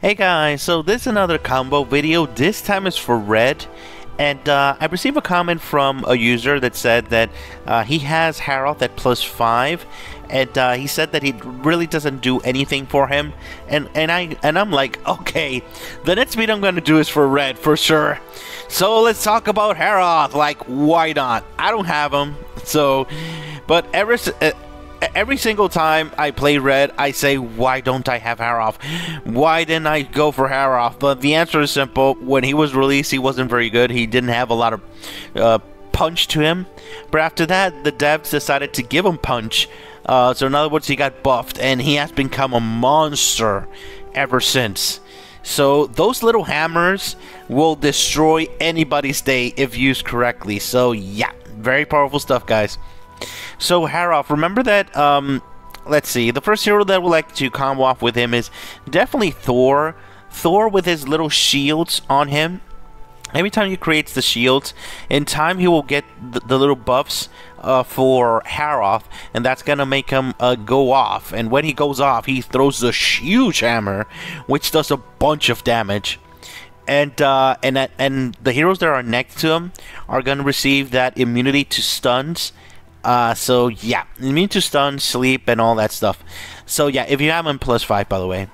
Hey guys, so this is another combo video. This time is for red, and I received a comment from a user that said that he has Harroth at +5, and he said that he really doesn't do anything for him, and I'm like, okay, the next video I'm gonna do is for red for sure. So let's talk about Harroth. Like, why not? I don't have him, so but every single time I play red, I say, why don't I have Harroth? Why didn't I go for Harroth? But the answer is simple. When he was released, he wasn't very good. He didn't have a lot of punch to him. But after that, the devs decided to give him punch. So in other words, he got buffed, and he has become a monster ever since. So those little hammers will destroy anybody's day if used correctly. So yeah, very powerful stuff, guys. So Harroth, remember that, let's see, the first hero that would like to combo off with him is definitely Thor. Thor with his little shields on him. Every time he creates the shields, in time he will get the little buffs for Harroth, and that's gonna make him go off. And when he goes off, he throws a huge hammer, which does a bunch of damage. And the heroes that are next to him are gonna receive that immunity to stuns. So yeah, immune to stun, sleep, and all that stuff. So yeah, if you have him +5, by the way.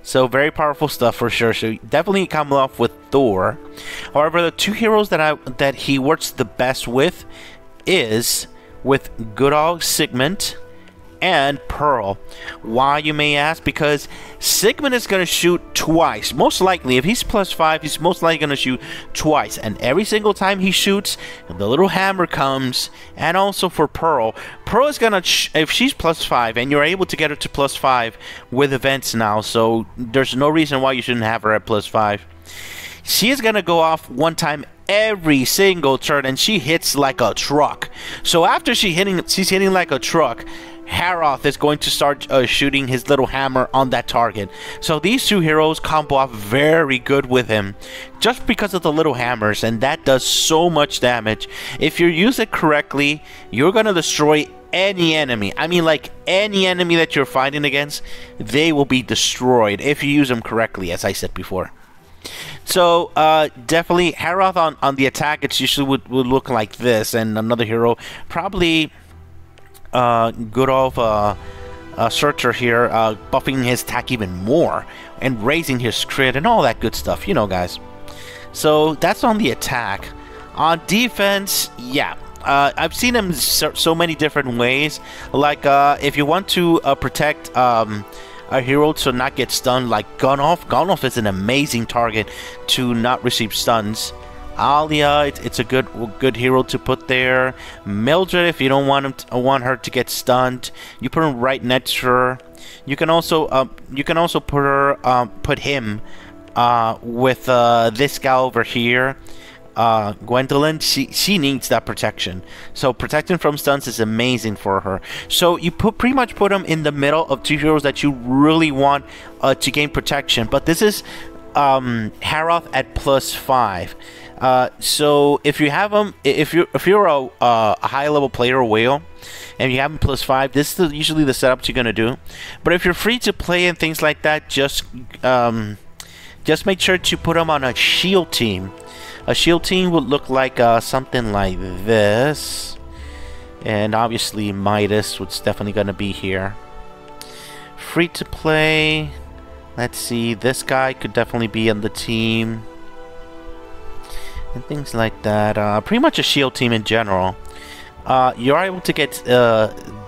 So very powerful stuff for sure. So definitely combo off with Thor. However, the two heroes that he works the best with is with good old Sigmund and Pearl. Why, you may ask? Because Sigmund is going to shoot twice. Most likely, if he's +5, he's most likely going to shoot twice. And every single time he shoots, the little hammer comes. And also for Pearl, Pearl is going to, if she's +5, and you're able to get her to +5 with events now, so there's no reason why you shouldn't have her at +5. She is going to go off one time every single turn, and she hits like a truck. So after she's hitting like a truck, Harroth is going to start shooting his little hammer on that target. So these two heroes combo off very good with him, just because of the little hammers, and that does so much damage. If you use it correctly, you're going to destroy any enemy. I mean, like, any enemy that you're fighting against, they will be destroyed if you use them correctly, as I said before. So definitely Harroth on the attack, it usually would look like this, and another hero probably good old Surtr here, buffing his attack even more and raising his crit and all that good stuff, you know, guys. So that's on the attack. On defense, yeah, I've seen him so many different ways. Like if you want to protect a hero to not get stunned, like Gunolf. Gunolf is an amazing target to not receive stuns. Alia, it's a good hero to put there. Mildred, if you don't want her to get stunned, you put him right next to her. You can also put him with this guy over here. Gwendolyn, she needs that protection. So protection from stuns is amazing for her. So you pretty much put them in the middle of two heroes that you really want to gain protection. But this is Harroth at +5. So if you have them, if you're a high level player or whale, and you have them +5, this is usually the setup you're gonna do. But if you're free to play and things like that, just make sure to put them on a shield team. A shield team would look like something like this, and obviously Midas was definitely gonna be here. Free to play. Let's see, this guy could definitely be on the team. And things like that. Pretty much a shield team in general. You're able to get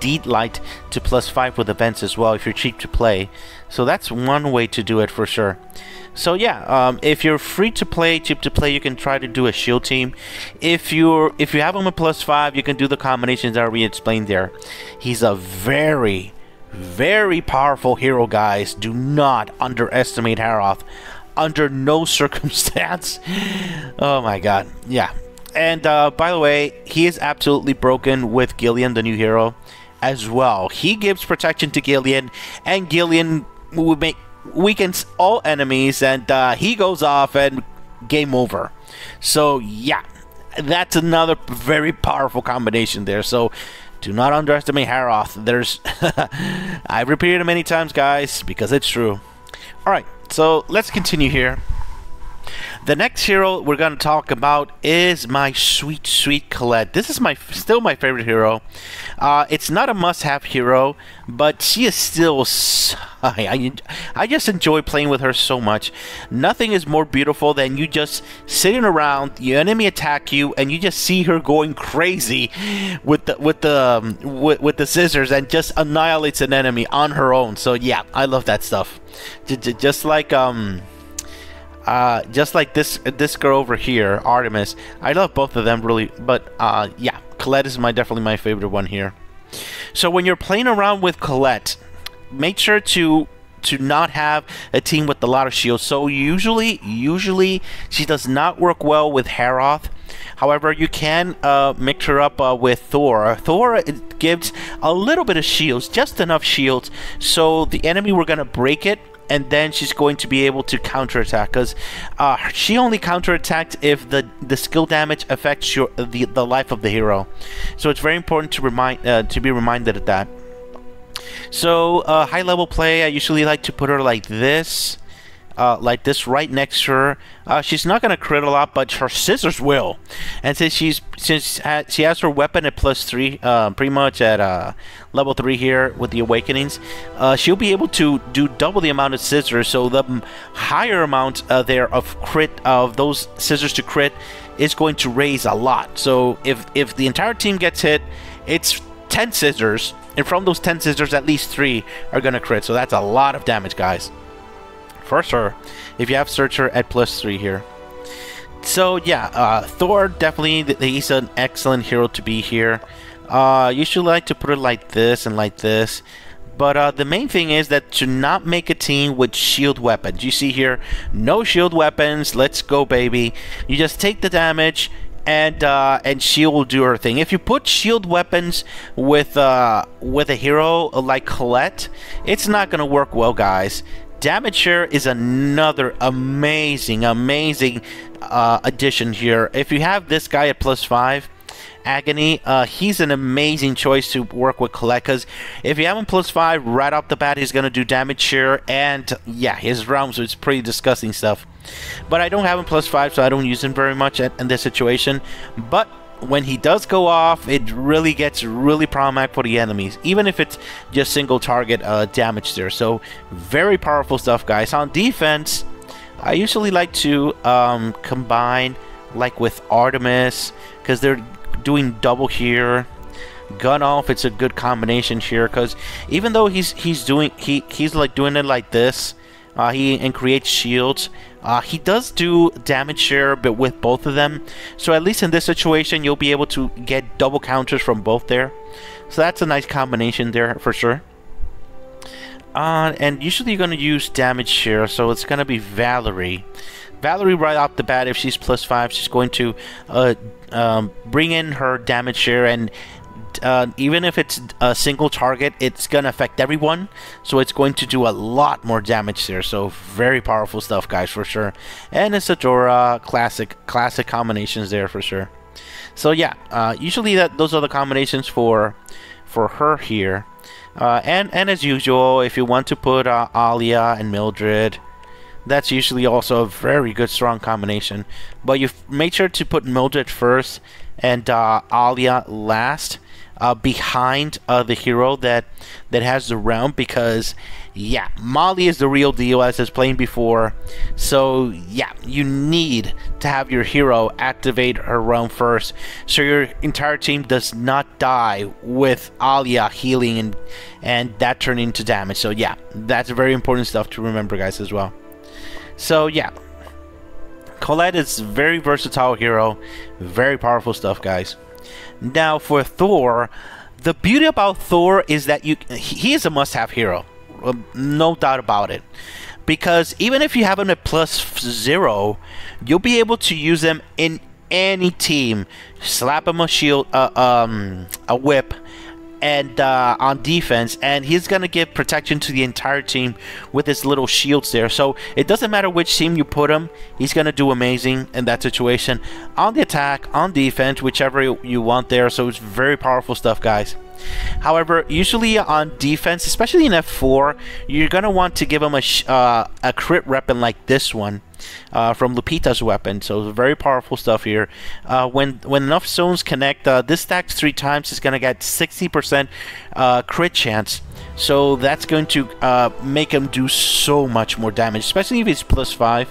Deed Light to +5 with events as well if you're cheap to play. So that's one way to do it for sure. So yeah, if you're free to play, cheap to play, you can try to do a shield team. If you have him at +5, you can do the combinations that we explained there. He's a very, very powerful hero, guys. Do not underestimate Harroth. Under no circumstance. Oh my god. Yeah. And by the way, he is absolutely broken with Gillian, the new hero, as well. He gives protection to Gillian, and Gillian weakens all enemies, and he goes off and game over. So yeah, that's another very powerful combination there. So do not underestimate Harroth. There's I've repeated it many times, guys, because it's true. Alright, so let's continue here. The next hero we're going to talk about is my sweet, sweet Colette. This is still my favorite hero. It's not a must-have hero, but she is still... I just enjoy playing with her so much. Nothing is more beautiful than you just sitting around, your enemy attack you, and you just see her going crazy with the scissors and just annihilates an enemy on her own. So yeah, I love that stuff. Just like this girl over here, Artemis. I love both of them really, but yeah, Colette is definitely my favorite one here. So when you're playing around with Colette, make sure to not have a team with a lot of shields. So usually she does not work well with Harroth. However, you can mix her up with Thor. Thor gives a little bit of shields, just enough shields, so the enemy, we're gonna break it, and then she's going to be able to counterattack, because she only counterattacks if the skill damage affects the life of the hero. So it's very important to be reminded of that. So high level play, I usually like to put her like this right next to her. She's not going to crit a lot, but her scissors will. And since she has her weapon at +3, pretty much at level 3 here with the awakenings, she'll be able to do double the amount of scissors. So the higher amount there of those scissors to crit is going to raise a lot. So if the entire team gets hit, it's 10 scissors, and from those 10 scissors, at least 3 are going to crit. So that's a lot of damage, guys. For sure, if you have Surtr at +3 here. So yeah, Thor, definitely, he's an excellent hero to be here. You should like to put it like this and like this. But the main thing is that to not make a team with shield weapons. You see here, no shield weapons. Let's go, baby. You just take the damage, and she will do her thing. If you put shield weapons with a hero like Colette, it's not gonna work well, guys. Damage share is another amazing addition here. If you have this guy at +5, Agony, he's an amazing choice to work with Colette, because if you have him +5 right off the bat, he's going to do damage share, and yeah, his realms is pretty disgusting stuff. But I don't have him +5, so I don't use him very much in this situation. But when he does go off, it really gets problematic for the enemies, even if it's just single target damage there. So very powerful stuff, guys. On defense, I usually like to combine like with Artemis, because they're doing double here. Gun off, it's a good combination here, because even though he's like doing it like this, and creates shields. He does do damage share, but with both of them. So at least in this situation, you'll be able to get double counters from both there. So that's a nice combination there for sure. And usually you're going to use damage share, so it's going to be Valerie. Valerie, right off the bat, if she's +5, she's going to bring in her damage share, and even if it's a single target, it's going to affect everyone, so it's going to do a lot more damage there. So very powerful stuff, guys, for sure. And it's Adora, classic combinations there for sure. So yeah, usually those are the combinations for her here. And as usual, if you want to put Alia and Mildred, that's usually also a very good strong combination. But you make sure to put Mildred first and Alia last, behind the hero that has the realm, because yeah, Molly is the real deal, as I was playing before. So yeah, you need to have your hero activate her realm first, so your entire team does not die with Alia healing and that turning into damage. So yeah, that's very important stuff to remember, guys, as well. So yeah, Colette is a very versatile hero, very powerful stuff, guys. Now for Thor, the beauty about Thor is that he is a must-have hero, no doubt about it. Because even if you have him at +0, you'll be able to use him in any team. Slap him a shield, a whip, and on defense, and he's gonna give protection to the entire team with his little shields there. So it doesn't matter which team you put him, he's gonna do amazing in that situation, on the attack, on defense, whichever you want there. So it's very powerful stuff, guys. However, usually on defense, especially in F4, you're going to want to give him a crit weapon like this one from Lupita's weapon. So very powerful stuff here. When enough zones connect, this stacks 3 times. It's going to get 60% crit chance. So that's going to make him do so much more damage, especially if he's +5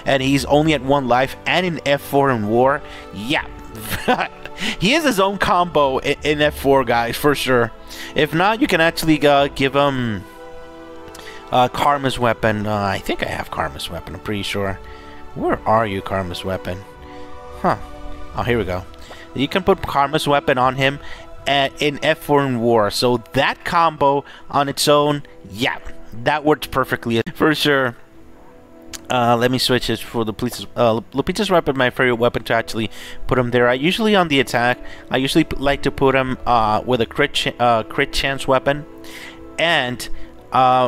and he's only at 1 life and in F4 in war. Yeah. He has his own combo in F4, guys, for sure. If not, you can actually give him Karma's weapon. I think I have Karma's weapon, I'm pretty sure. Where are you, Karma's weapon? Huh. Oh, here we go. You can put Karma's weapon on him in F4 in war. So that combo on its own, yeah, that works perfectly, for sure. Let me switch it for the Lupita's weapon, my favorite weapon to actually put him there. I usually on the attack, I usually like to put him with a crit chance weapon, and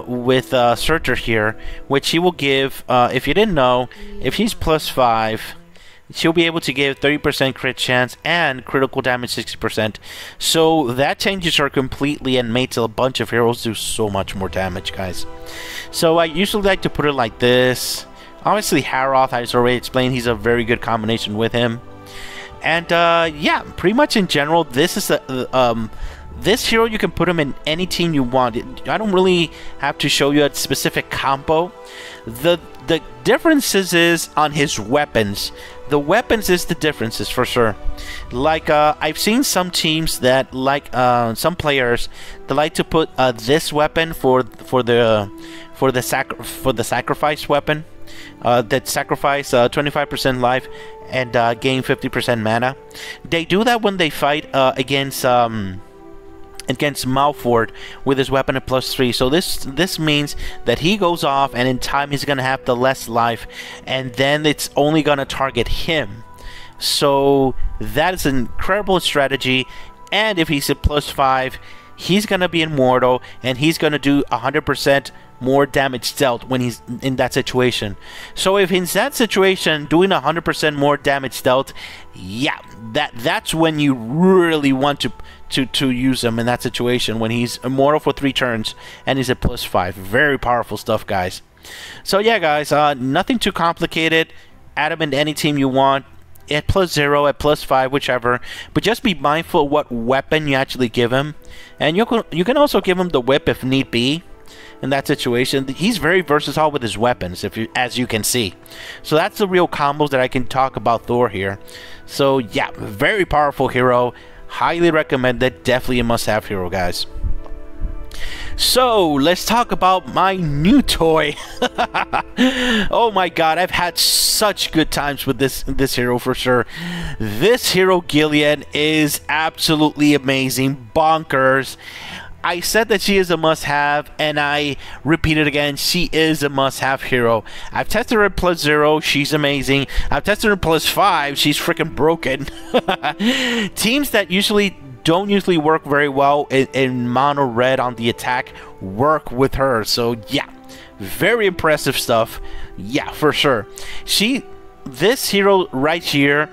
with Surtr here, which he will give, if you didn't know, if he's +5, she'll be able to give 30% crit chance and critical damage 60%. So that changes her completely and makes a bunch of heroes do so much more damage, guys. So I usually like to put it like this. Obviously Harroth, I just already explained, he's a very good combination with him. And yeah, pretty much in general, this is this hero, you can put him in any team you want. I don't really have to show you a specific combo. The differences is on his weapons. The weapons is the differences, for sure. Like I've seen some teams that like some players that like to put this weapon for the sacrifice weapon that sacrifice 25% life and gain 50% mana. They do that when they fight against Malford with his weapon at +3. So this means that he goes off, and in time he's gonna have the less life, and then it's only gonna target him. So that is an incredible strategy. And if he's at +5, he's gonna be immortal, and he's gonna do 100% more damage dealt when he's in that situation. So if in that situation doing 100% more damage dealt, yeah, that's when you really want to use him in that situation, when he's immortal for 3 turns and he's at +5. Very powerful stuff, guys. So yeah, guys, nothing too complicated. Add him in any team you want, at +0, at +5, whichever. But just be mindful of what weapon you actually give him, and you can also give him the whip if need be. In that situation, he's very versatile with his weapons, as you can see. So that's the real combos that I can talk about Thor here. So yeah, very powerful hero. Highly recommended. Definitely a must-have hero, guys. So let's talk about my new toy. Oh my god, I've had such good times with this hero, for sure. This hero, Gillian, is absolutely amazing, bonkers. I said that she is a must-have, and I repeat it again, she is a must-have hero. I've tested her at +0, she's amazing. I've tested her at +5, she's freaking broken. Teams that don't usually work very well in mono red on the attack work with her. So yeah, very impressive stuff. Yeah, for sure. This hero right here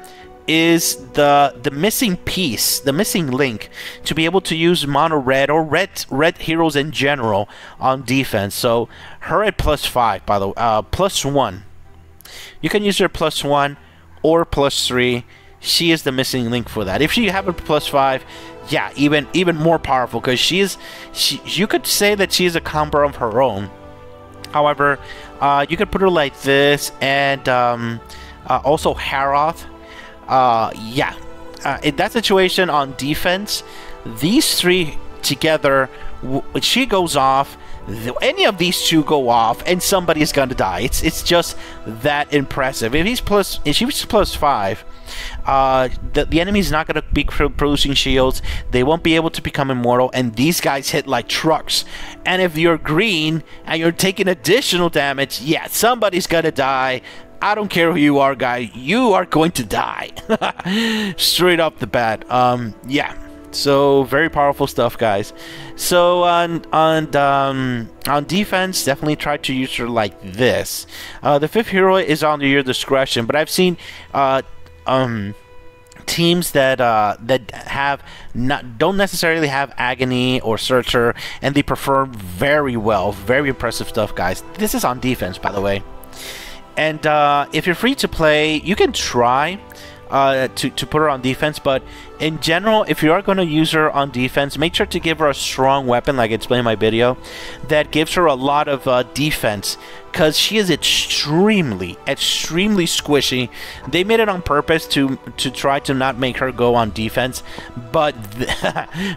is the missing piece, the missing link to be able to use mono red or red heroes in general on defense. So her at +5, by the way, +1. You can use her +1 or +3. She is the missing link for that. If you have a +5, yeah, even more powerful, because you could say that she is a combo of her own. However, you could put her like this, and also Harroth. Yeah, in that situation on defense, these 3 together, she goes off, any of these 2 go off, and somebody's gonna die. It's just that impressive. If she was +5, the enemy's not gonna be producing shields. They won't be able to become immortal, and these guys hit like trucks. And if you're green and you're taking additional damage, yeah, somebody's gonna die. I don't care who you are, guy. You are going to die. Straight off the bat. Yeah. So very powerful stuff, guys. So on defense, definitely try to use her like this. The 5th hero is under your discretion, but I've seen teams that don't necessarily have Agony or Surtr, and they perform very well. Very impressive stuff, guys. This is on defense, by the way. And if you're free to play, you can try to put her on defense, but in general, if you are going to use her on defense, make sure to give her a strong weapon, like I explained in my video, that gives her a lot of defense, because she is extremely squishy. They made it on purpose to try to not make her go on defense, but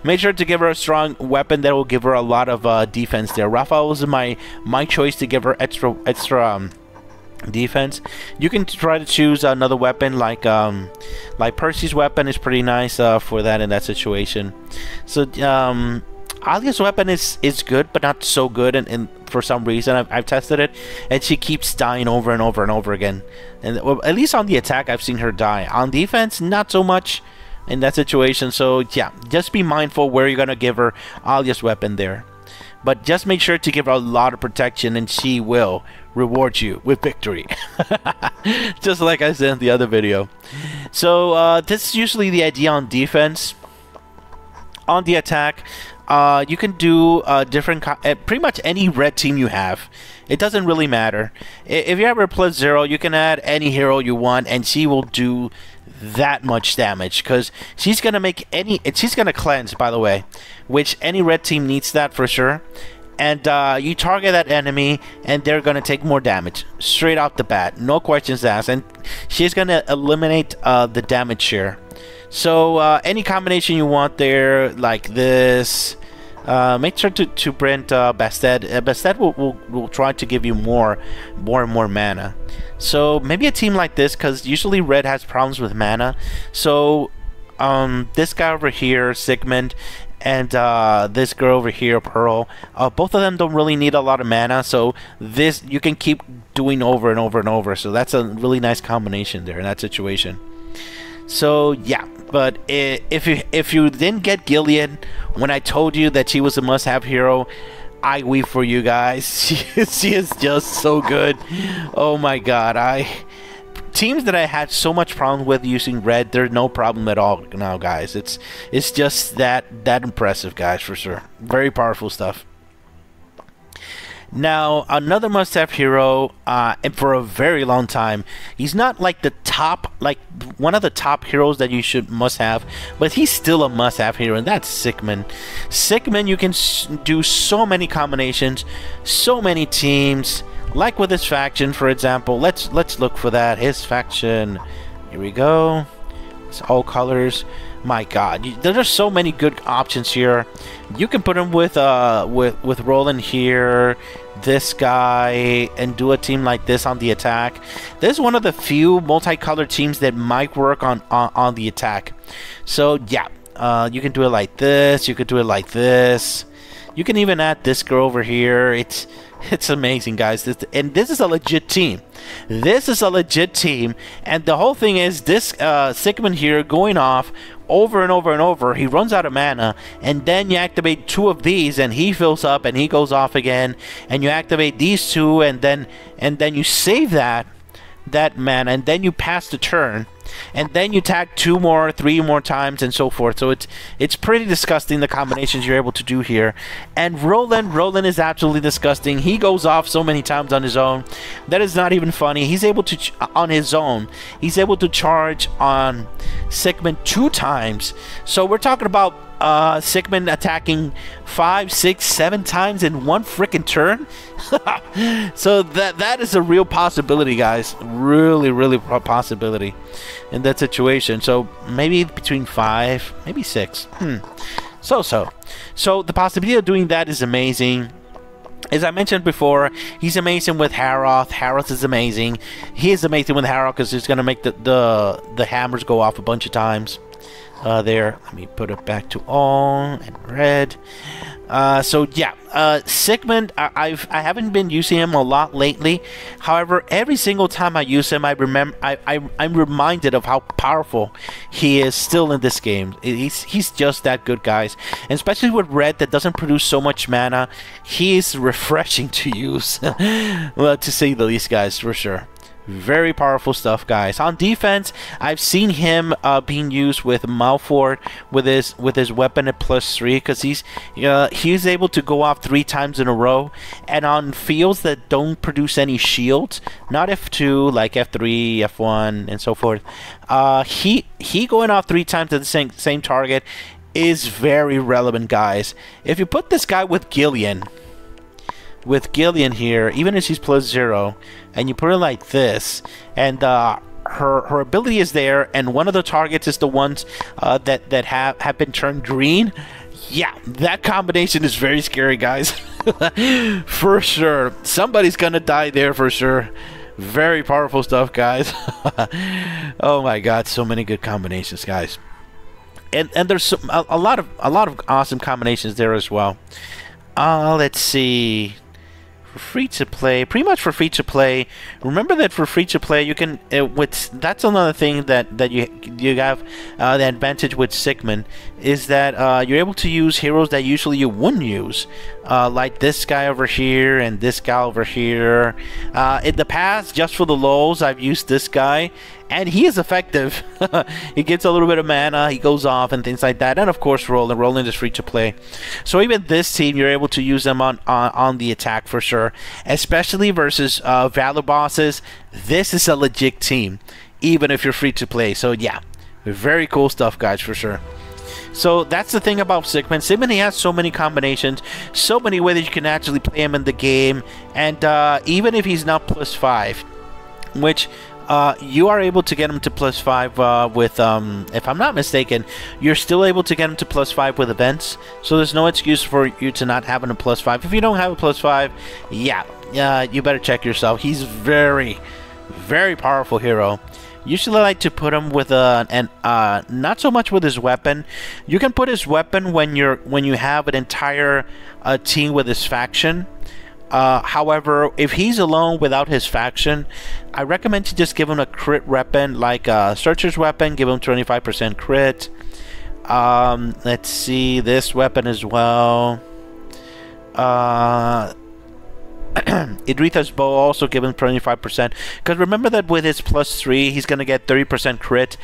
make sure to give her a strong weapon that will give her a lot of defense there. Raphael was my choice to give her extra defense. You can try to choose another weapon like Percy's weapon is pretty nice for that in that situation. So Alia's weapon is good, but not so good, and for some reason I've tested it, and she keeps dying over and over and over again. And well, at least on the attack I've seen her die. On defense, not so much in that situation. So yeah, just be mindful where you're gonna give her Alia's weapon there. But just make sure to give her a lot of protection, and she will reward you with victory. Just like I said in the other video. So this is usually the idea on defense. On the attack, you can do different pretty much any red team you have. It doesn't really matter. If you have her +0, you can add any hero you want, and she will do that much damage, because she's gonna make she's gonna cleanse, by the way, which any red team needs that for sure. And you target that enemy, and they're gonna take more damage straight out the bat, no questions asked, and she's gonna eliminate the damage share. So any combination you want there, like this, make sure to print Bastet. Bastet will try to give you more and more mana. So maybe a team like this, because usually red has problems with mana. So this guy over here, Sigmund, and this girl over here, Pearl, both of them don't really need a lot of mana, so this you can keep doing over and over and over. So that's a really nice combination there in that situation. So yeah, but if you didn't get Gillian when I told you that she was a must-have hero, I weep for you guys. She is just so good. Oh my god, teams that I had so much problem with using red, there's no problem at all now, guys. It's just that impressive, guys, for sure. Very powerful stuff. Now, another must-have hero, and for a very long time, he's not like the top, like one of the top heroes that you must have, but he's still a must-have hero, and that's Sigmund. Sigmund, you can do so many combinations, so many teams, like with his faction, for example. Let's look for that. His faction. Here we go. It's all colors. My god, there are so many good options here. You can put him with Roland here, this guy, and do a team like this on the attack. This is one of the few multicolored teams that might work on the attack. So yeah, you can do it like this. You could do it like this. You can even add this girl over here. It's amazing, guys. And this is a legit team. This is a legit team, and the whole thing is this Sigmund here going off over and over and over. He runs out of mana, and then you activate two of these, and he fills up, and he goes off again, and you activate these two, and then you save that mana, and then you pass the turn, and then you tag 2 more, 3 more times, and so forth. So it's pretty disgusting, the combinations you're able to do here. And Roland is absolutely disgusting. He goes off so many times on his own that is not even funny. He's able to on his own, he's able to charge on Sigmund 2 times. So we're talking about Sigmund attacking 5, 6, 7 times in one freaking turn. So that is a real possibility, guys. Really a possibility in that situation. So maybe between 5, maybe 6. So the possibility of doing that is amazing. As I mentioned before, he's amazing with Harroth. Harroth is amazing. He is amazing with Harroth because he's gonna make the hammers go off a bunch of times. There, let me put it back to all and red. So yeah, Sigmund, I haven't been using him a lot lately. However, every single time I use him, I'm reminded of how powerful he is still in this game. He's just that good, guys. And especially with red that doesn't produce so much mana, he is refreshing to use. Well, to say the least, guys, for sure. Very powerful stuff, guys. On defense, I've seen him being used with Malford with his weapon at +3 because he's able to go off 3 times in a row, and on fields that don't produce any shields, not F2 like F3, F1, and so forth. He going off 3 times at the same target is very relevant, guys. If you put this guy with Gillian here, even if she's +0, and you put it like this, and her ability is there, and one of the targets is the ones that have been turned green, yeah, that combination is very scary, guys. For sure. Somebody's gonna die there for sure. Very powerful stuff, guys. Oh my god, so many good combinations, guys. And there's a lot of awesome combinations there as well. Let's see. For free to play, pretty much for free to play. Remember that for free to play, you can that's another thing that you have the advantage with Sigmund is that you're able to use heroes that usually you wouldn't use, like this guy over here and this guy over here. In the past, just for the lulz, I've used this guy, and he is effective. He gets a little bit of mana, he goes off and things like that, and of course Roland is free to play. So even this team, you're able to use them on the attack for sure, especially versus Valor bosses. This is a legit team, even if you're free to play. So yeah, very cool stuff, guys, for sure. So that's the thing about Sigmund. Sigmund, he has so many combinations, so many ways that you can actually play him in the game, and even if he's not +5, which you are able to get him to +5 with, if I'm not mistaken, you're still able to get him to +5 with events. So there's no excuse for you to not having a +5. If you don't have a +5, yeah, you better check yourself. He's very, very powerful hero. Usually I like to put him with not so much with his weapon. You can put his weapon when you have an entire team with his faction. However, if he's alone without his faction, I recommend to just give him a crit weapon like Surtr's weapon. Give him 25% crit. Let's see, this weapon as well. Idritha's bow, also give him 25%, because remember that with his +3 he's gonna get 30% crit,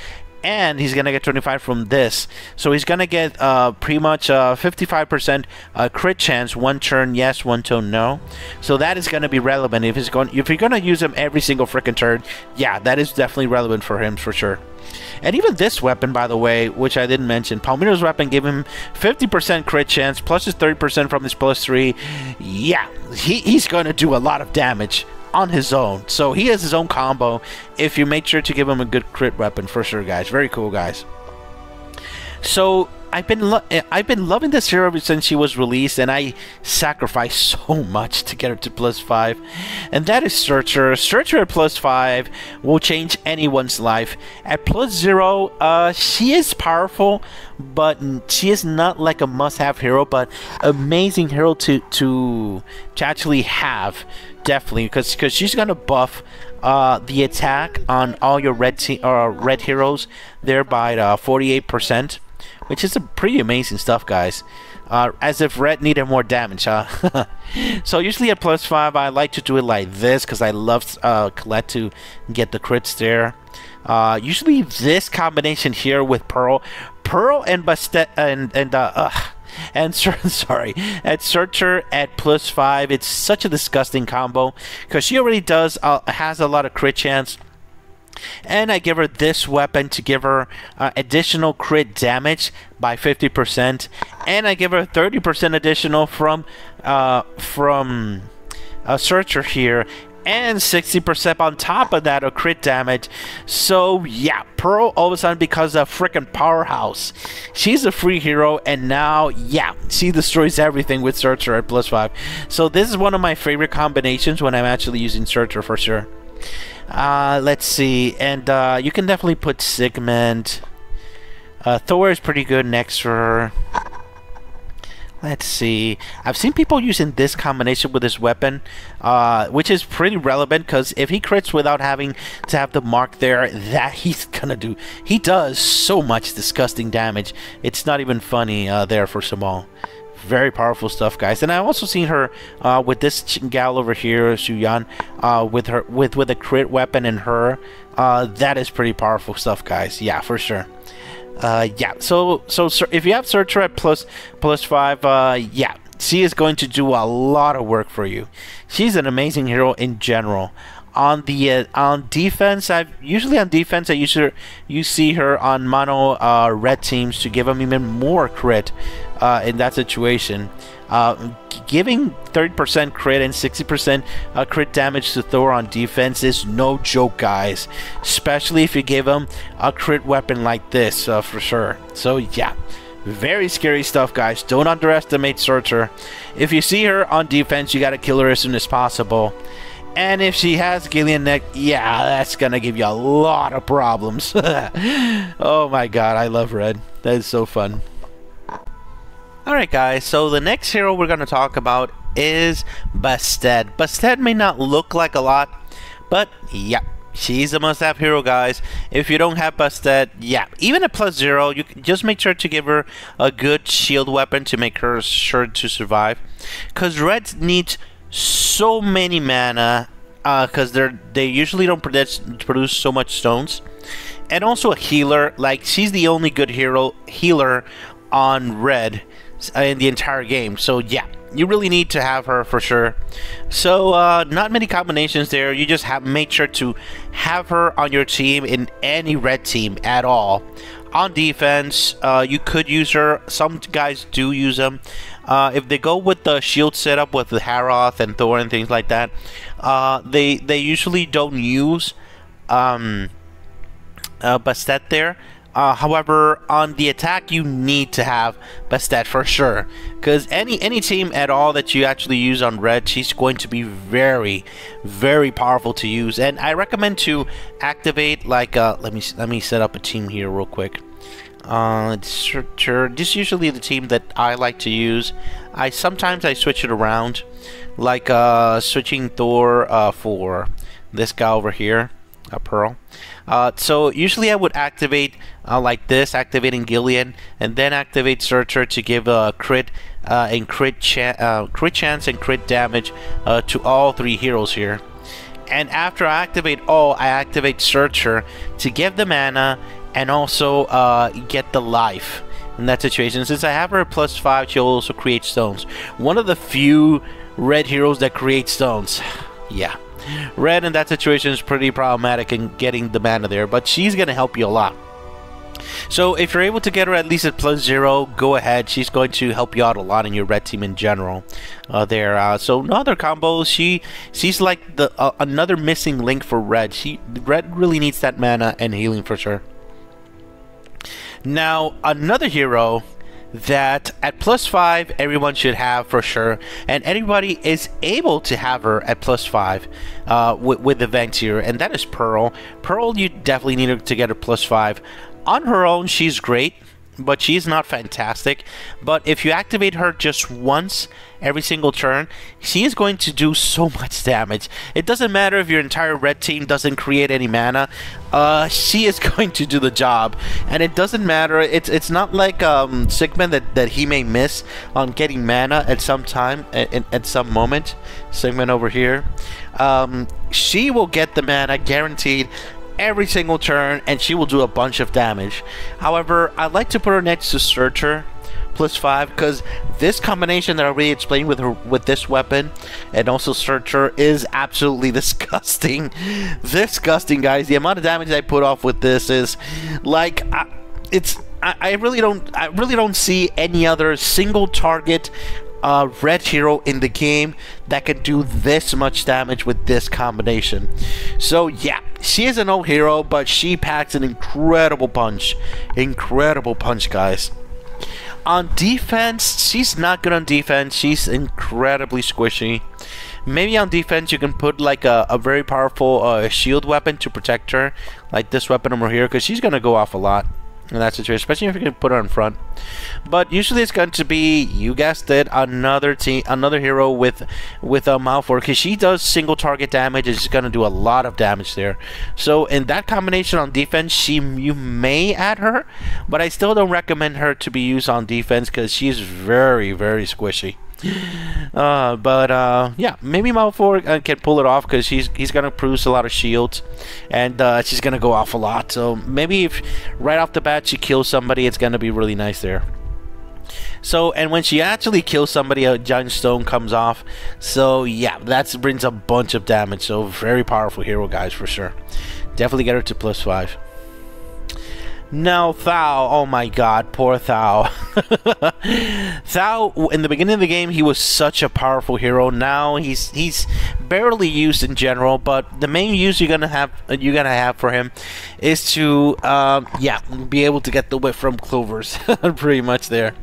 and he's gonna get 25 from this, so he's gonna get pretty much 55% crit chance, one turn yes, one turn no. So that is gonna be relevant if you're gonna use him every single freaking turn. Yeah, that is definitely relevant for him for sure. And even this weapon, by the way, which I didn't mention, Palmyra's weapon gave him 50% crit chance, plus his 30% from his +3. Yeah, he's going to do a lot of damage on his own. So he has his own combo if you make sure to give him a good crit weapon for sure, guys. Very cool, guys. So I've been loving this hero ever since she was released, and I sacrificed so much to get her to +5, and that is Surtr. Surtr at +5 will change anyone's life. At +0, she is powerful, but she is not like a must-have hero, but amazing hero to actually have, definitely, because she's gonna buff the attack on all your red heroes there by 48%. Which is a pretty amazing stuff, guys. As if red needed more damage, huh? So usually at +5, I like to do it like this because I love Colette to get the crits there. Usually this combination here with Pearl and Bastet and sorry, at Surtr at +5, it's such a disgusting combo because she already has a lot of crit chance. And I give her this weapon to give her additional crit damage by 50%, and I give her 30% additional from Surtr here, and 60% on top of that of crit damage. So yeah, Pearl all of a sudden becomes a freaking powerhouse. She's a free hero, and now yeah, she destroys everything with Surtr at +5. So this is one of my favorite combinations when I'm actually using Surtr for sure. Let's see, and you can definitely put Sigmund. Thor is pretty good next to her. Let's see, I've seen people using this combination with his weapon, which is pretty relevant because if he crits without having to have the mark there, that he's gonna do. He does so much disgusting damage. It's not even funny there for Samol. Very powerful stuff, guys. And I've also seen her with this gal over here, Zhu-Yan, with a crit weapon in her. That is pretty powerful stuff, guys. Yeah, for sure. Yeah. So if you have Surtr at plus 5, yeah, she is going to do a lot of work for you. She's an amazing hero in general. On defense, you see her on mono red teams to give them even more crit in that situation. Giving 30% crit and 60% crit damage to Thor on defense is no joke, guys. Especially if you give him a crit weapon like this, for sure. So yeah, very scary stuff, guys. Don't underestimate Surtr. If you see her on defense, you gotta kill her as soon as possible. And if she has Gillian neck, yeah, that's gonna give you a lot of problems. Oh my god, I love red. That is so fun. Alright guys, so the next hero we're gonna talk about is Bastet. Bastet may not look like a lot, but yeah, she's a must-have hero, guys. If you don't have Bastet, yeah, even at +0, you can just make sure to give her a good shield weapon to make her sure to survive. Because red needs so many mana, because they usually don't produce so much stones, and also a healer. Like, she's the only good healer on red in the entire game. So yeah, you really need to have her for sure. So not many combinations there. You just make sure to have her on your team in any red team at all. On defense, you could use her. Some guys do use them. If they go with the shield setup with the Harroth and Thor and things like that, they usually don't use Bastet there. However, on the attack, you need to have Bastet for sure, because any team at all that you actually use on red, she's going to be very, very powerful to use. And I recommend to activate, like, let me set up a team here real quick. Surtr. This is usually the team that I like to use. Sometimes I switch it around, like switching Thor for this guy over here, Pearl. So usually I would activate like this, activating Gillian, and then activate Surtr to give a crit and crit chance and crit damage to all 3 heroes here. And after I activate all, I activate Surtr to give the mana and also get the life in that situation. Since I have her at +5, she'll also create stones. One of the few red heroes that create stones. Yeah. Red in that situation is pretty problematic in getting the mana there, but she's going to help you a lot. So if you're able to get her at least at +0, go ahead. She's going to help you out a lot in your red team in general. So another combo, she's like another missing link for red. Red really needs that mana and healing for sure. Now another hero that at +5 everyone should have for sure, and anybody is able to have her at +5 with events here, and that is Pearl. Pearl, you definitely need her to get her +5. On her own, she's great, but she's not fantastic. But if you activate her just once every single turn, she is going to do so much damage. It doesn't matter if your entire red team doesn't create any mana, she is going to do the job. And it doesn't matter, it's not like Sigmund that he may miss on getting mana at some time, at some moment. Sigmund over here, she will get the mana guaranteed every single turn, and she will do a bunch of damage. However, I like to put her next to Surtr +5, because this combination that I already explained with this weapon and also Surtr is absolutely disgusting. Disgusting, guys. The amount of damage I put off with this is like I really don't see any other single target red hero in the game that can do this much damage with this combination. So yeah, she is an old hero, but she packs an incredible punch. Incredible punch, guys. On defense, she's not good on defense. She's incredibly squishy. Maybe on defense you can put like a very powerful shield weapon to protect her, like this weapon over here, because she's gonna go off a lot. in that situation, especially if you can put her in front. But usually it's going to be, you guessed it, another hero with a Malfoy, because she does single target damage. It's going to do a lot of damage there. So in that combination on defense, you may add her, but I still don't recommend her to be used on defense because she's very, very squishy. Yeah, maybe Malfoy can pull it off because he's gonna produce a lot of shields, and she's gonna go off a lot. So maybe if right off the bat she kills somebody, it's gonna be really nice there. So, and when she actually kills somebody, a giant stone comes off. So yeah, that brings a bunch of damage. So very powerful hero, guys, for sure. Definitely get her to +5. Now Thau, oh my god, poor Thau. Thau, in the beginning of the game, he was such a powerful hero. Now he's barely used in general, but the main use you're gonna have for him is to yeah, be able to get the whip from clovers, pretty much there.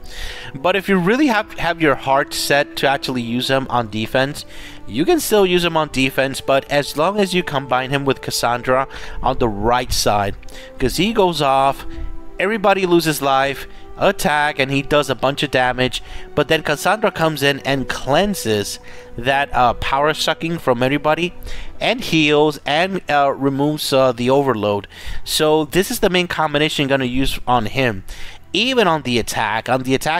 But if you really have your heart set to actually use him on defense, you can still use him on defense, but as long as you combine him with Cassandra on the right side, because he goes off, everybody loses life, attack, and he does a bunch of damage, but then Cassandra comes in and cleanses that power sucking from everybody, and heals, and removes the overload. So this is the main combination you're going to use on him. Even on the attack,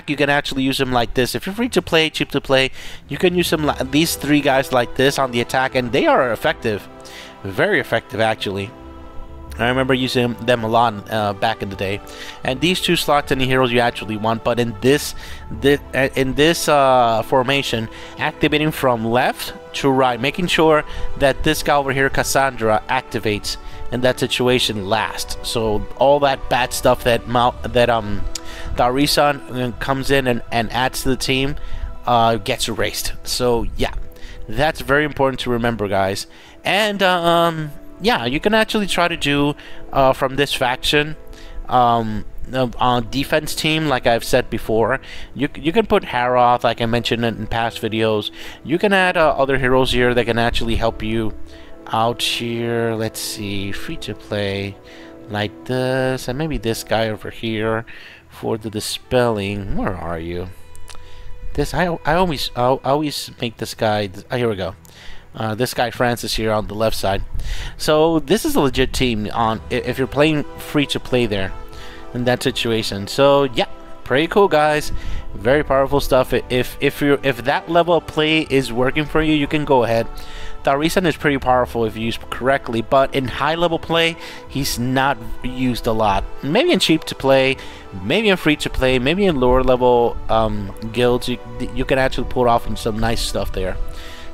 you can actually use him like this. If you're free to play, cheap to play, you can use him like these three guys like this on the attack, and they are effective, very effective actually. I remember using them a lot back in the day. And these two slots, any heroes you actually want, but in this formation, activating from left to right, making sure that this guy over here, Cassandra, activates in that situation last. So all that bad stuff that Thaurissan comes in and adds to the team gets erased. So yeah, that's very important to remember, guys. And yeah, you can actually try to do from this faction on defense team, like I've said before. You can put Harroth, like I mentioned in past videos. You can add other heroes here that can actually help you out here. Let's see, free to play like this, and maybe this guy over here for the dispelling. Where are you? This I always make this guy. Here we go. This guy Francis here on the left side. So this is a legit team on if you're playing free to play there in that situation. So yeah, pretty cool, guys. Very powerful stuff. If that level of play is working for you, you can go ahead. Thaurissan is pretty powerful if used correctly, but in high level play, he's not used a lot. Maybe in cheap to play, maybe in free to play, maybe in lower level guilds, you can actually pull off some nice stuff there.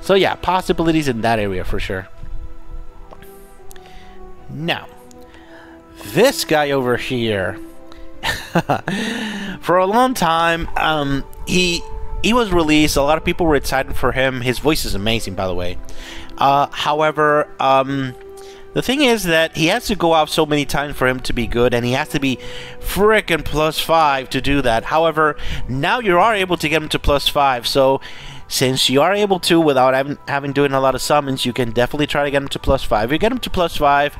So yeah, possibilities in that area for sure. Now, this guy over here, for a long time, he was released. A lot of people were excited for him. His voice is amazing, by the way. However, the thing is that he has to go off so many times for him to be good, and he has to be frickin' +5 to do that. However, now you are able to get him to +5, so since you are able to without having doing a lot of summons, you can definitely try to get him to +5. If you get him to +5,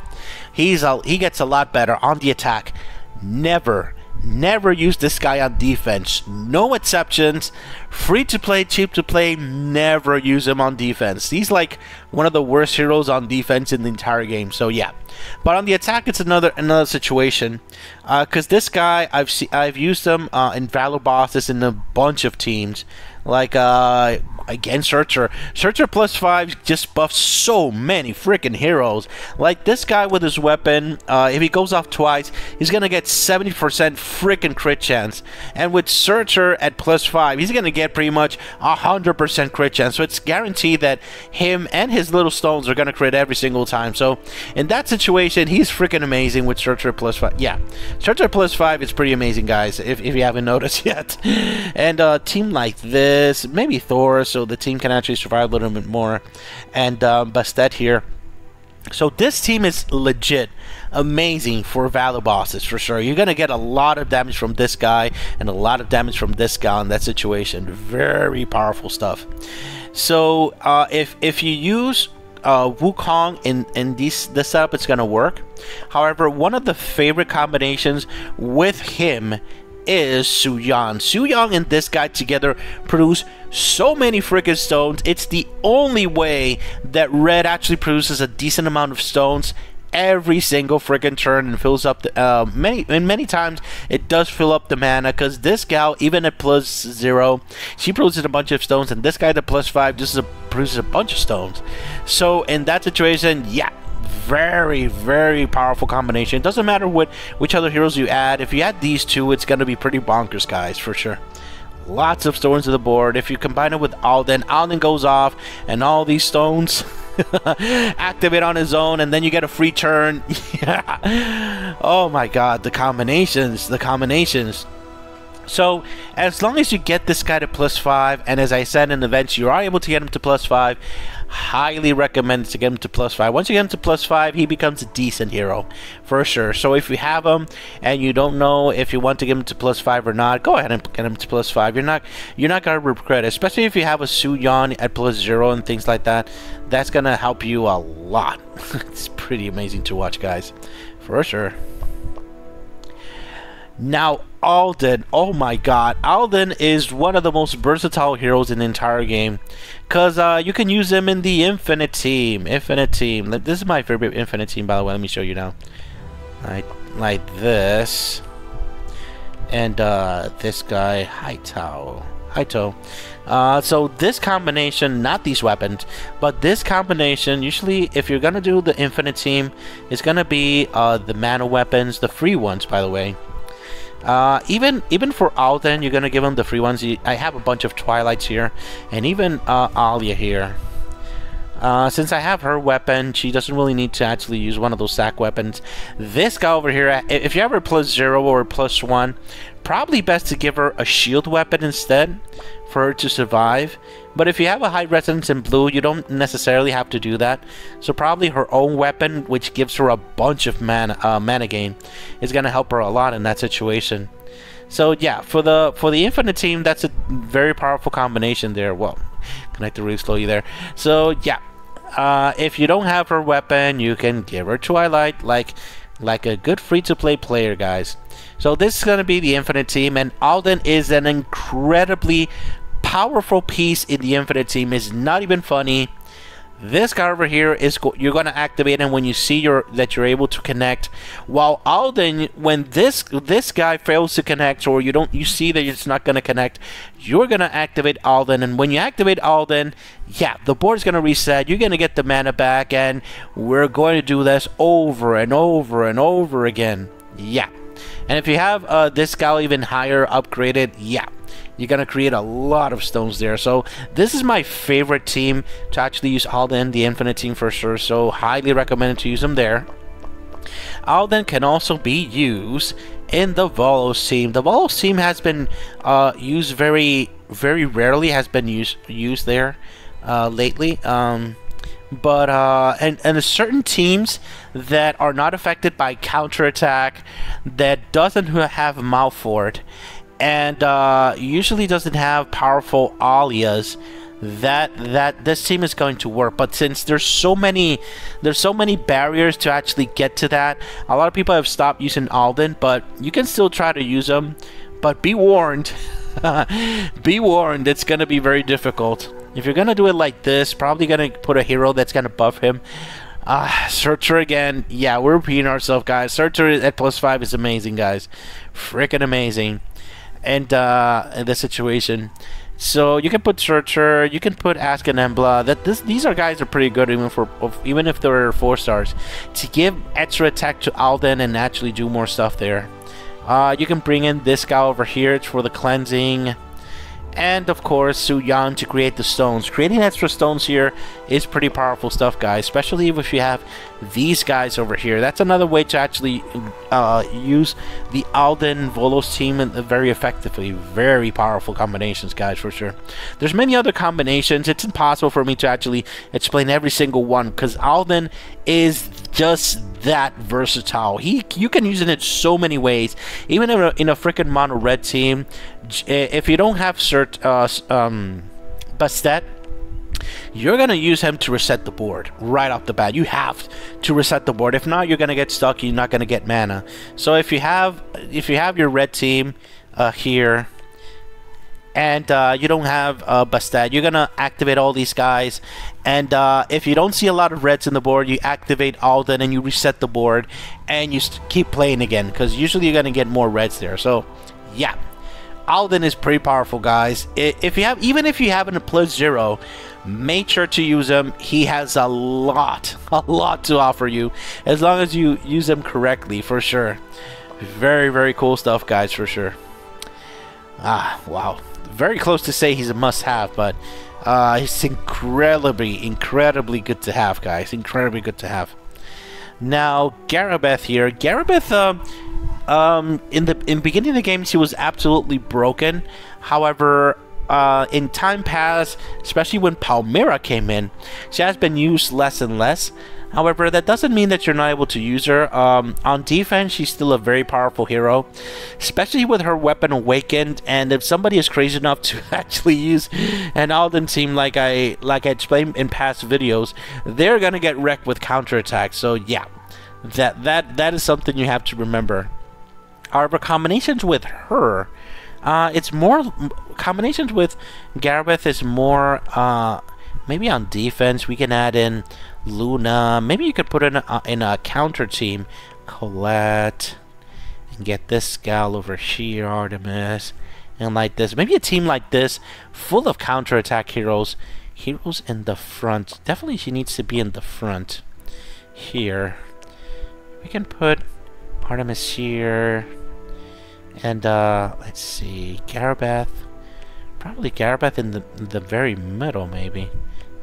he gets a lot better on the attack. Never use this guy on defense. No exceptions. Free to play, cheap to play, never use him on defense. He's like one of the worst heroes on defense in the entire game. So yeah, but on the attack, it's another situation. Because this guy, I've used him in Valor bosses in a bunch of teams. Like again, Surtr +5 just buffs so many freaking heroes. Like this guy with his weapon, if he goes off twice, he's gonna get 70% freaking crit chance. And with Surtr at +5, he's gonna get pretty much 100% crit chance. So it's guaranteed that him and his little stones are gonna crit every single time. So in that situation, he's freaking amazing with Surtr +5. Yeah, Surtr +5 is pretty amazing, guys. If you haven't noticed yet. And a team like this, maybe Thor, so the team can actually survive a little bit more, and Bastet here. So this team is legit amazing for Valor bosses for sure. You're gonna get a lot of damage from this guy and a lot of damage from this guy in that situation. Very powerful stuff. So if you use Wukong in this setup, it's gonna work. However, one of the favorite combinations with him is Zhu-Yan. Zhu-Yan and this guy together produce so many freaking stones. It's the only way that red actually produces a decent amount of stones every single freaking turn and fills up the many times it does fill up the mana, because this gal, even at +0, she produces a bunch of stones, and this guy at +5 just produces a bunch of stones. So in that situation, yeah, very, very powerful combination. It doesn't matter which other heroes you add. If you add these two, it's going to be pretty bonkers, guys, for sure. Lots of stones to the board. If you combine it with Aldin, Aldin goes off, and all these stones activate on his own, and then you get a free turn. Yeah. Oh my god, the combinations. So, as long as you get this guy to +5, and as I said in events, you are able to get him to +5, highly recommend to get him to +5. Once you get him to +5, he becomes a decent hero, for sure. So if you have him, and you don't know if you want to get him to +5 or not, go ahead and get him to +5. You're not gonna regret it, especially if you have a Zhu-Yan at +0 and things like that. That's gonna help you a lot. It's pretty amazing to watch, guys, for sure. Now, Aldin, oh my god, Aldin is one of the most versatile heroes in the entire game, because you can use him in the Infinite Team. This is my favorite Infinite Team, by the way. Let me show you now. Like this. And this guy, Haito. So this combination, not these weapons, but this combination, usually if you're gonna do the Infinite Team, it's gonna be the mana weapons, the free ones, by the way. Even for Aldin, you're gonna give him the free ones. I have a bunch of Twilights here, and even Alia here. Since I have her weapon, she doesn't really need to actually use one of those sack weapons. This guy over here, if you have her +0 or +1, probably best to give her a shield weapon instead for her to survive. But if you have a high resonance in blue, you don't necessarily have to do that. So probably her own weapon, which gives her a bunch of mana gain, is gonna help her a lot in that situation. So yeah, for the Infinite Team, that's a very powerful combination there. Well, connected really slowly there. So yeah, if you don't have her weapon, you can give her Twilight like a good free-to-play player, guys. So this is gonna be the Infinite Team, and Aldin is an incredibly powerful piece in the Infinite Team. Is not even funny. This guy over here is you're gonna activate him when you see that you're able to connect. While Aldin, when this guy fails to connect, or you see that it's not gonna connect, you're gonna activate Aldin, and when you activate Aldin, yeah, the board's gonna reset. You're gonna get the mana back, and we're going to do this over and over and over again. Yeah, and if you have this guy even higher upgraded, yeah, you're gonna create a lot of stones there. So this is my favorite team to actually use Aldin, the Infinite Team, for sure. So highly recommended to use them there. Aldin can also be used in the Volos team. The Volos team has been used very rarely, has been used there lately. But and certain teams that are not affected by counterattack, that doesn't have Malfort, and usually doesn't have powerful Alias, that this team is going to work. But since there's so many barriers to actually get to that, a lot of people have stopped using Aldin, but you can still try to use them. But be warned, be warned, it's gonna be very difficult. If you're gonna do it like this, probably gonna put a hero that's gonna buff him. Surtr again. Yeah, we're repeating ourselves, guys. Surtr at +5 is amazing, guys. Freaking amazing. And in this situation, so you can put Surtr, you can put Ask and Embla. These guys are pretty good, even if they're 4 stars, to give extra attack to Aldin and actually do more stuff there. You can bring in this guy over here. It's for the cleansing. And of course, Zhu-Yan to create the stones. Creating extra stones here is pretty powerful stuff, guys. Especially if you have these guys over here. That's another way to actually use the Aldin Volos team very effectively. Very powerful combinations, guys, for sure. There's many other combinations. It's impossible for me to actually explain every single one, because Aldin is just that versatile. You can use it in so many ways. Even in a freaking mono red team, if you don't have Bastet, you're going to use him to reset the board right off the bat. You have to reset the board. If not, you're going to get stuck. You're not going to get mana. So if you have your red team here, and you don't have Bastet, you're going to activate all these guys. And if you don't see a lot of reds in the board, you activate Aldin and you reset the board. And you keep playing again, because usually you're going to get more reds there. So, yeah. Aldin is pretty powerful, guys. Even if you have a +0, make sure to use him. He has a lot to offer you, as long as you use him correctly, for sure. Very, very cool stuff, guys, for sure. Wow. Very close to say he's a must-have, but he's incredibly good to have, guys. Incredibly good to have. Now, Garabeth here. Garabeth, in the beginning of the game, she was absolutely broken. However, in time past, especially when Palmyra came in, she has been used less and less. However, that doesn't mean that you're not able to use her. On defense, she's still a very powerful hero, especially with her weapon awakened. And if somebody is crazy enough to actually use an Aldin team, like I explained in past videos, they're gonna get wrecked with counterattacks. So yeah, that is something you have to remember. However, combinations with her, it's more combinations with Garabeth is more maybe on defense. We can add in Luna. Maybe you could put in a counter team, Colette, and get this gal over here, Artemis, and like this. Maybe a team like this, full of counterattack heroes. Heroes in the front. Definitely, she needs to be in the front. Here, we can put Artemis here, and let's see, Garabeth. Probably Garabeth in the very middle, maybe.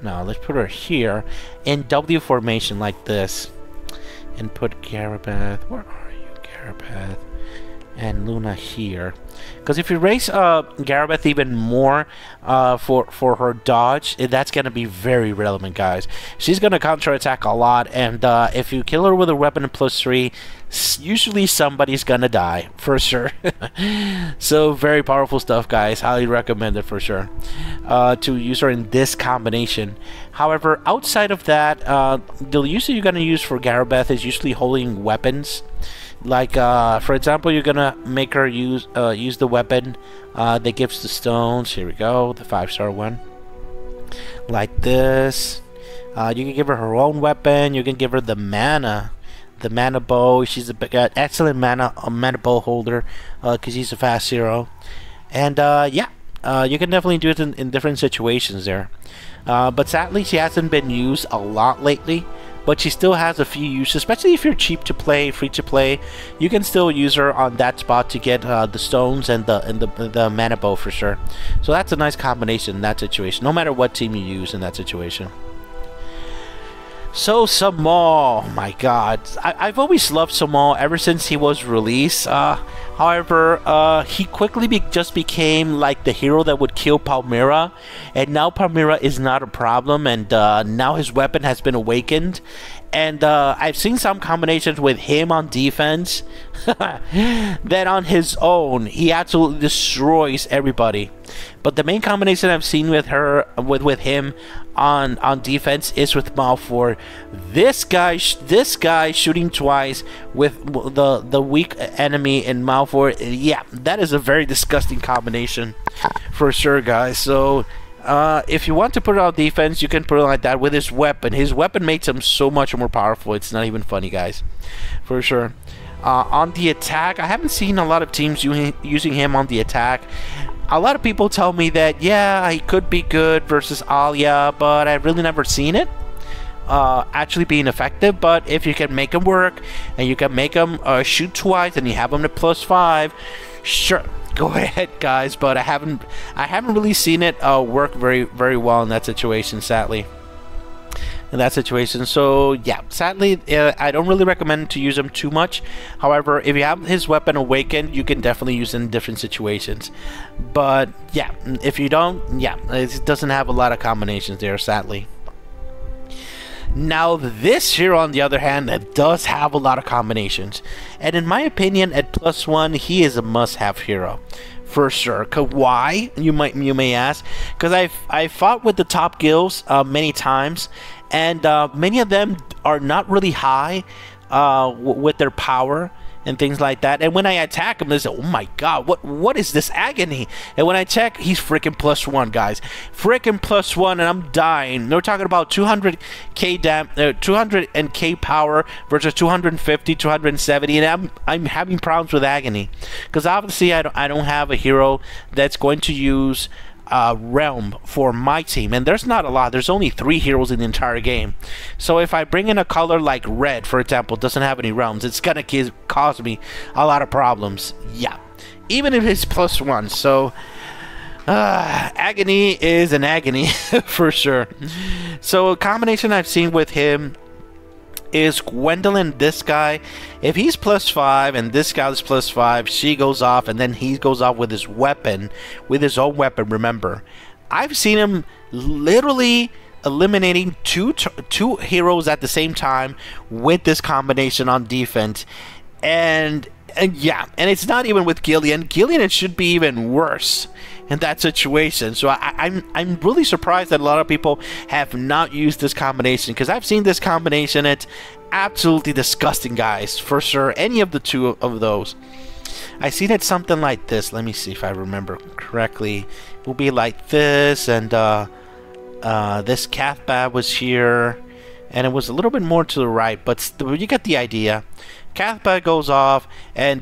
No, let's put her here in W formation like this, and put Garabeth. Where are you, Garabeth? And Luna here. Because if you raise Garabeth even more for her dodge, that's going to be very relevant, guys. She's going to counterattack a lot, and if you kill her with a weapon +3, usually somebody's going to die, for sure. So, very powerful stuff, guys. Highly recommend it, for sure, to use her in this combination. However, outside of that, the use that you're going to use for Garabeth is usually holding weapons. Like, for example, you're gonna make her use the weapon that gives the stones. Here we go, the 5-star one. Like this. You can give her own weapon. You can give her the mana bow. She's an excellent mana bow holder, because she's a fast hero. And yeah, you can definitely do it in different situations there. But sadly, she hasn't been used a lot lately. But she still has a few uses, especially if you're cheap to play, free to play. You can still use her on that spot to get the stones and the mana bow, for sure. So that's a nice combination in that situation, no matter what team you use in that situation. So Samol, my god, I've always loved Samol ever since he was released. However, he quickly just became like the hero that would kill Palmyra, and now Palmyra is not a problem, and now his weapon has been awakened. And I've seen some combinations with him on defense that on his own he absolutely destroys everybody. But the main combination I've seen with him on defense is with Malfoy. This guy shooting twice with the weak enemy in Malfoy. Yeah, that is a very disgusting combination, for sure, guys. So if you want to put it on defense, you can put it like that with his weapon. His weapon makes him so much more powerful. It's not even funny, guys, for sure. On the attack, I haven't seen a lot of teams using him on the attack. A lot of people tell me that, yeah, he could be good versus Alia, but I've really never seen it actually being effective. But if you can make him work, and you can make him shoot twice, and you have him to +5, sure, go ahead, guys. But I haven't really seen it work very well in that situation, sadly. So yeah, sadly, I don't really recommend to use him too much. However, if you have his weapon awakened, you can definitely use it in different situations. But yeah, if you don't, yeah, it doesn't have a lot of combinations there, sadly. Now this hero, on the other hand, that does have a lot of combinations, and in my opinion, at +1, he is a must-have hero, for sure. Why? You may ask. Because I fought with the top guilds many times, and many of them are not really high with their power and things like that. And when I attack him, they say, "Oh my God, what is this Agony?" And when I check, he's freaking +1, guys. Freaking +1, and I'm dying. They're talking about 200k 200k power versus 250, 270, and I'm having problems with Agony because obviously I don't have a hero that's going to use realm for my team, and there's not a lot. There's only 3 heroes in the entire game. So if I bring in a color like red, for example, doesn't have any realms, it's gonna cause me a lot of problems. Yeah, even if it's +1. So Agony is an agony for sure. So a combination I've seen with him is Gwendolyn, this guy. If he's +5 and this guy is +5, she goes off, and then he goes off with his weapon, with his own weapon. Remember, I've seen him literally eliminating two heroes at the same time with this combination on defense, and yeah, and it's not even with Gillian. Gillian, it should be even worse in that situation. So I'm really surprised that a lot of people have not used this combination, because I've seen this combination. It's absolutely disgusting, guys, for sure. Any of the 2 of those. I seen it something like this. Let me see if I remember correctly. It will be like this, and this Cathbad was here, and it was a little bit more to the right, but you get the idea. Cathbad goes off, and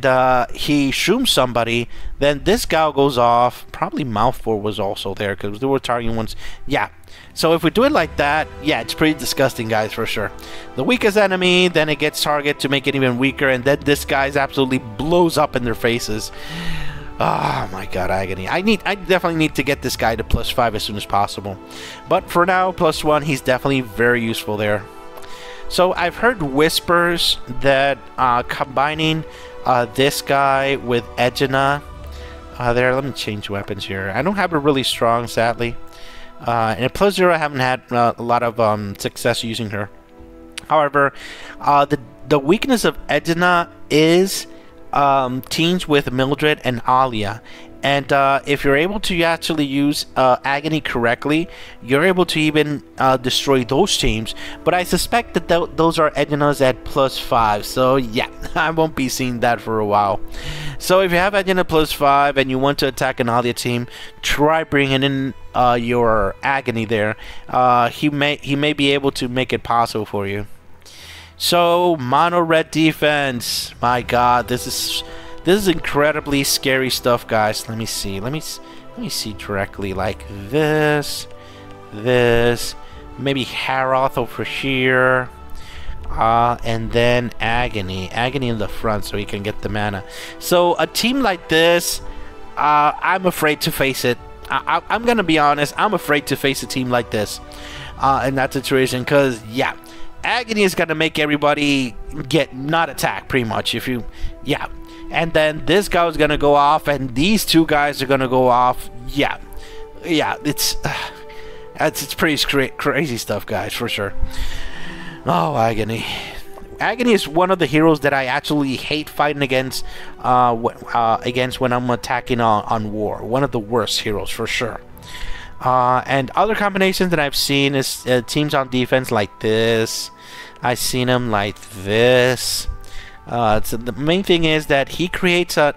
he shrooms somebody. Then this gal goes off. Probably Mouthful was also there, because they were targeting ones. Yeah. So if we do it like that, yeah, it's pretty disgusting, guys, for sure. The weakest enemy, then it gets target to make it even weaker, and then this guy's absolutely blows up in their faces. Oh my God, Agony. I definitely need to get this guy to +5 as soon as possible. But for now, +1, he's definitely very useful there. So I've heard whispers that combining this guy with Agony there. Let me change weapons here. I don't have it really strong, sadly. And at +0, I haven't had a lot of success using her. However, the weakness of Agony is teams with Mildred and Alia. And if you're able to actually use Agony correctly, you're able to even destroy those teams. But I suspect that those are Agonies at +5. So yeah, I won't be seeing that for a while. So if you have Agony +5 and you want to attack an Alia team, try bringing in your Agony there. He may be able to make it possible for you. So mono red defense. My God, this is incredibly scary stuff, guys. Let me see. Let me see directly, like this, maybe Harroth over here, and then Agony in the front, so he can get the mana. So a team like this, I'm afraid to face it. I'm gonna be honest. I'm afraid to face a team like this in that situation, because yeah, Agony is gonna make everybody get not attacked pretty much. Yeah. And then this guy is gonna go off, and these 2 guys are gonna go off. Yeah, it's pretty crazy stuff, guys, for sure. Oh, Agony. Agony is one of the heroes that I actually hate fighting against when I'm attacking on war. One of the worst heroes, for sure. And other combinations that I've seen is teams on defense like this. I've seen them like this. So the main thing is that he creates a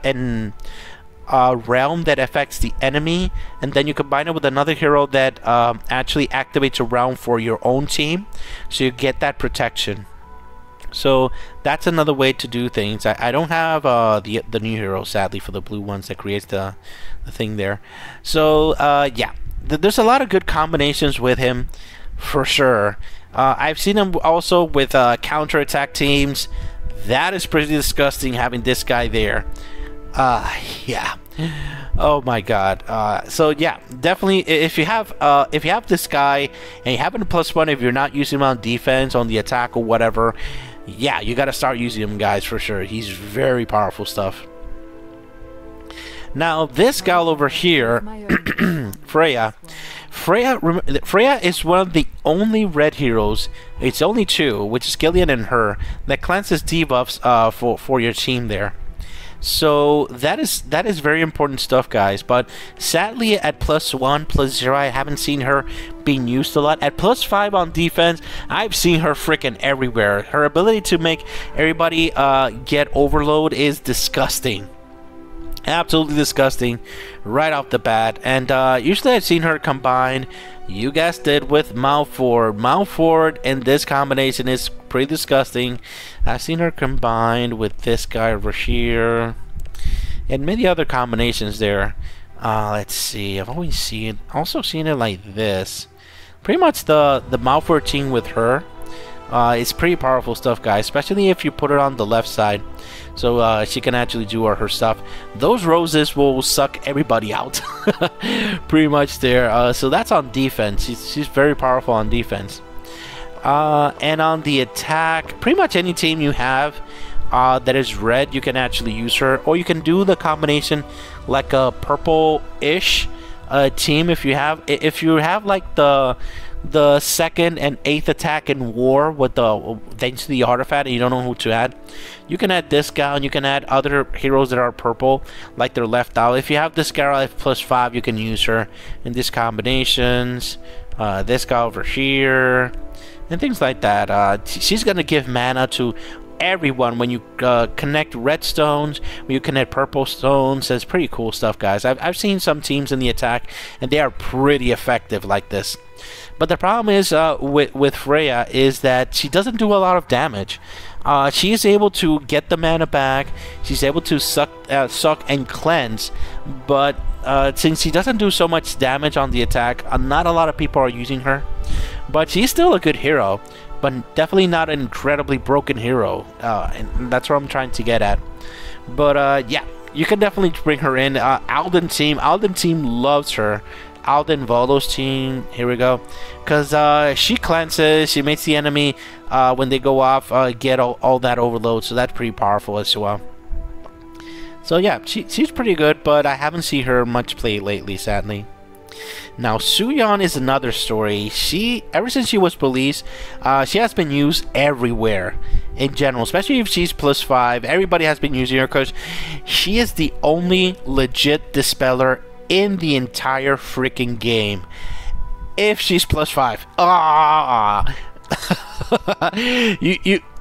realm that affects the enemy, and then you combine it with another hero that actually activates a realm for your own team, so you get that protection. So that's another way to do things. I don't have the new hero, sadly, for the blue ones that creates the thing there. So yeah, there's a lot of good combinations with him, for sure. I've seen him also with counter-attack teams. That is pretty disgusting, having this guy there. Yeah. Oh my God. So yeah, definitely if you have this guy and you have him +1, if you're not using him on defense, on the attack or whatever, yeah, you got to start using him, guys, for sure. He's very powerful stuff. Now this gal over here, Freya is one of the only red heroes. It's only 2, which is Gillian and her, that cleanses debuffs for your team there. So that is very important stuff, guys. But sadly, at +1, +0, I haven't seen her being used a lot. At +5 on defense, I've seen her freaking everywhere. Her ability to make everybody get overload is disgusting. Absolutely disgusting right off the bat. And usually I've seen her combine, you guessed it, with Malford. Malford and this combination is pretty disgusting. I've seen her combined with this guy over here and many other combinations there. Let's see, I've always seen it like this. Pretty much the Malford team with her is pretty powerful stuff, guys, especially if you put it on the left side. So she can actually do her stuff. Those roses will suck everybody out. Pretty much there. So that's on defense. She's very powerful on defense. And on the attack, pretty much any team you have that is red, you can actually use her. Or you can do the combination like a purple-ish team if you have like the 2nd and 8th attack in war with thanks to the artifact and you don't know who to add. You can add this guy and you can add other heroes that are purple like they're left out. If you have this Garabeth +5, you can use her in these combinations. This guy over here and things like that. She's gonna give mana to everyone when you connect red stones, when you connect purple stones. That's pretty cool stuff, guys. I've seen some teams in the attack and they are pretty effective like this. But the problem is with Freya is that she doesn't do a lot of damage. She is able to get the mana back. She's able to suck and cleanse. But since she doesn't do so much damage on the attack, not a lot of people are using her. But she's still a good hero, but definitely not an incredibly broken hero. And that's what I'm trying to get at. But yeah, you can definitely bring her in. Aldin team loves her. Aldin Volo's team, here we go, because she cleanses, she makes the enemy when they go off get all that overload, so that's pretty powerful as well. So yeah, she's pretty good, but I haven't seen her much played lately, sadly. Now Zhu-Yan is another story. Ever since she was released, she has been used everywhere in general, especially if she's +5. Everybody has been using her because she is the only legit dispeller in the entire freaking game. If she's +5,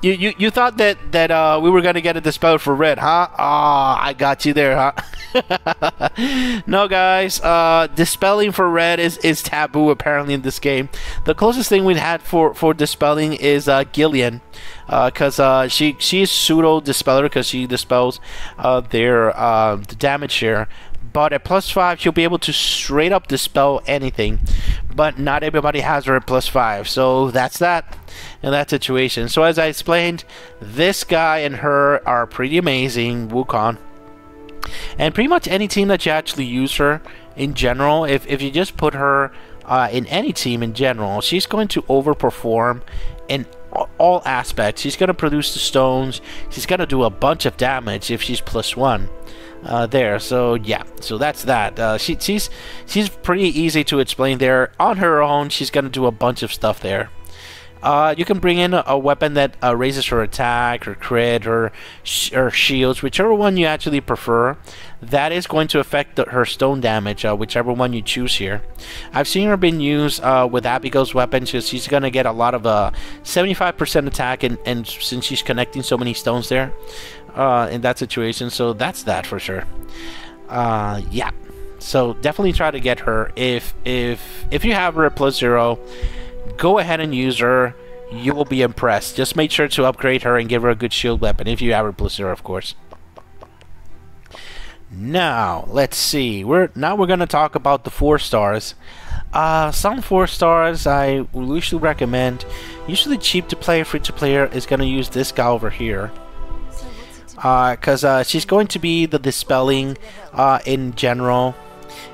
you thought that we were gonna get a dispel for red, huh? I got you there, huh? No, guys, dispelling for red is taboo apparently in this game. The closest thing we've had for dispelling is Gillian, because she's pseudo dispeller because she dispels the damage share. But at +5, she'll be able to straight up dispel anything. But not everybody has her at +5. So that's that in that situation. So as I explained, this guy and her are pretty amazing. Wukong. And pretty much any team that you actually use her in general, if you just put her in any team in general, she's going to overperform in all aspects. She's going to produce the stones. She's going to do a bunch of damage if she's +1. There, so yeah, so that's that. She's pretty easy to explain there. On her own, she's gonna do a bunch of stuff there. You can bring in a weapon that raises her attack, or crit, or shields, whichever one you actually prefer. That is going to affect her stone damage, whichever one you choose here. I've seen her being used with Abigail's weapon, so she's gonna get a lot of 75% attack, and since she's connecting so many stones there, in that situation, so that's that for sure. Yeah, so definitely try to get her. If you have her at +0, go ahead and use her. You will be impressed. Just make sure to upgrade her and give her a good shield weapon if you have her +0, of course. Now let's see. We're gonna talk about the 4 stars. Some 4 stars I will usually recommend. Usually cheap to play, free to player is gonna use this guy over here. Because she's going to be the dispelling in general,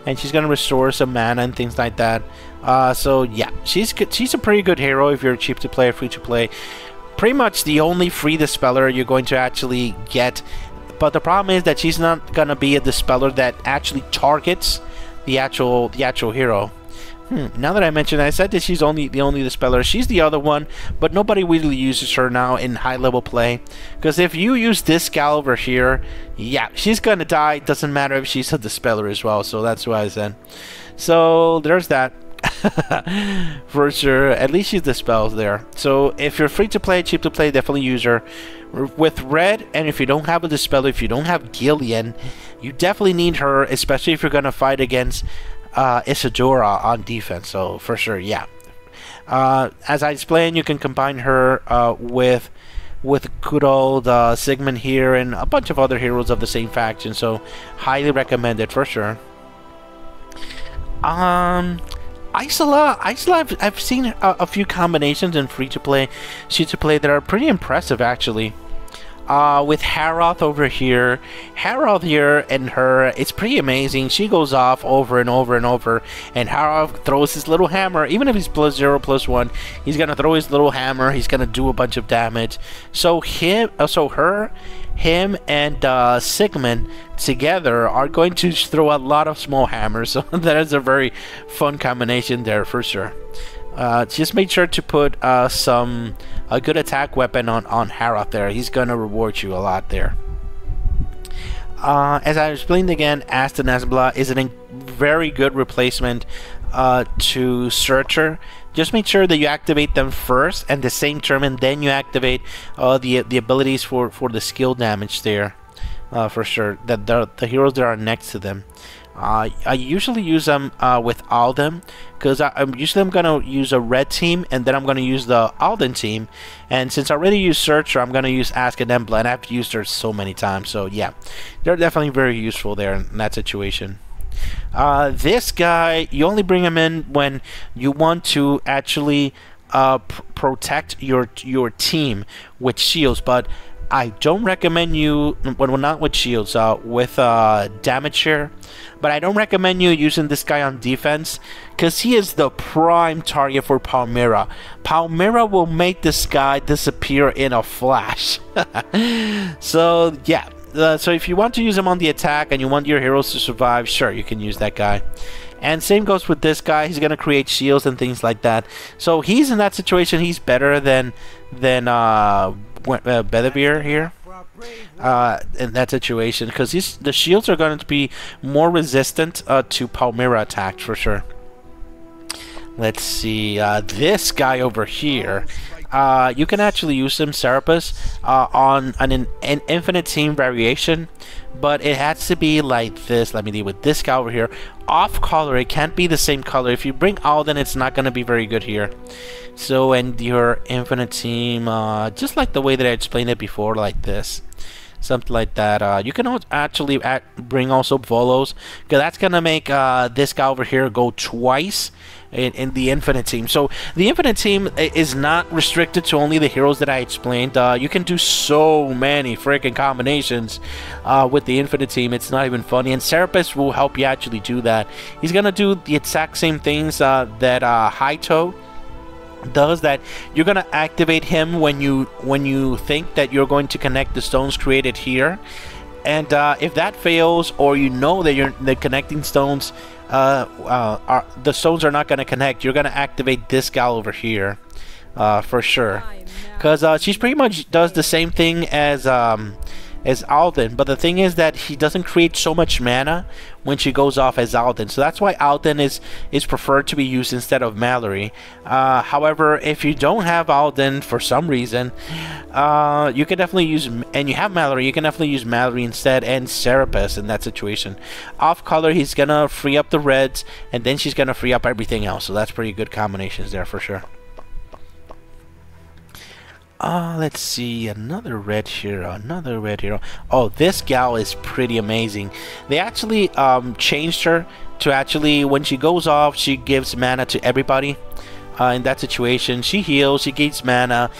and she's going to restore some mana and things like that. So yeah, she's a pretty good hero if you're cheap to play, free to play. Pretty much the only free dispeller you're going to actually get, but the problem is that she's not going to be a dispeller that actually targets the actual hero. Now that I mentioned, I said that she's the only dispeller. She's the other one, but nobody really uses her now in high level play Because if you use this gal over here, yeah, she's gonna die. Doesn't matter if she's a Dispeller as well. So that's why I said. So there's that. For sure. At least she dispels there. So if you're free to play, cheap to play, definitely use her. With red, and if you don't have a Dispeller, if you don't have Gillian, you definitely need her, especially if you're gonna fight against Isadora on defense. So for sure, yeah. As I explained, you can combine her with good old Sigmund here and a bunch of other heroes of the same faction. So highly recommended for sure. Isola, I've seen a few combinations in free-to-play, free-to-play that are pretty impressive actually. With Harroth over here, and her, it's pretty amazing. She goes off over and over and over, and Harroth throws his little hammer. Even if he's +0, +1, he's gonna throw his little hammer. He's gonna do a bunch of damage. So him and Sigmund together are going to throw a lot of small hammers. So that is a very fun combination there for sure. Just make sure to put a good attack weapon on Harroth there. He's gonna reward you a lot there. As I explained again, Aston Asbla is a very good replacement to Surtr. Just make sure that you activate them first and the same turn, and then you activate the abilities for the skill damage there. For sure, that the heroes that are next to them. I usually use them with Aldin, because I'm gonna use a red team, and then I'm gonna use the Aldin team. And since I already used Surtr, I'm gonna use Ask and Embla, and I've used her so many times. So yeah, they're definitely very useful there in that situation. This guy, you only bring him in when you want to actually protect your team with shields, but I don't recommend you, well, not with shields, with damage share, but I don't recommend you using this guy on defense, because he is the prime target for Palmyra. Palmyra will make this guy disappear in a flash. So yeah, so if you want to use him on the attack and you want your heroes to survive, sure, you can use that guy. And same goes with this guy. He's gonna create shields and things like that. So he's in that situation. He's better than Bedivere here in that situation, because the shields are going to be more resistant to Palmyra attacks for sure. Let's see, this guy over here, you can actually use him, Serapis, on an infinite team variation, but it has to be like this. Let me deal with this guy over here. Off color, it can't be the same color. If you bring Aldin, it's not going to be very good here. So, and your infinite team, just like the way that I explained it before, like this. Something like that. You can actually bring also Volos, because that's going to make this guy over here go twice in the infinite team. So the infinite team is not restricted to only the heroes that I explained. You can do so many freaking combinations with the infinite team. It's not even funny, and Serapis will help you actually do that. He's gonna do the exact same things that Haito does. That you're gonna activate him when you think that you're going to connect the stones created here, and if that fails, or you know that the connecting stones the stones are not going to connect, you're going to activate this gal over here for sure, because she pretty much does the same thing as Aldin, but the thing is that he doesn't create so much mana when she goes off as Aldin, so that's why Aldin is preferred to be used instead of Mallory. However, if you don't have Aldin for some reason, you can definitely use, and you have Mallory, you can definitely use Mallory instead, and Serapis in that situation. Off color, he's gonna free up the reds, and then she's gonna free up everything else, so that's pretty good combinations there for sure. Let's see, another red hero. Oh, this gal is pretty amazing. They actually changed her to actually, when she goes off, she gives mana to everybody. In that situation, she heals, she gains mana.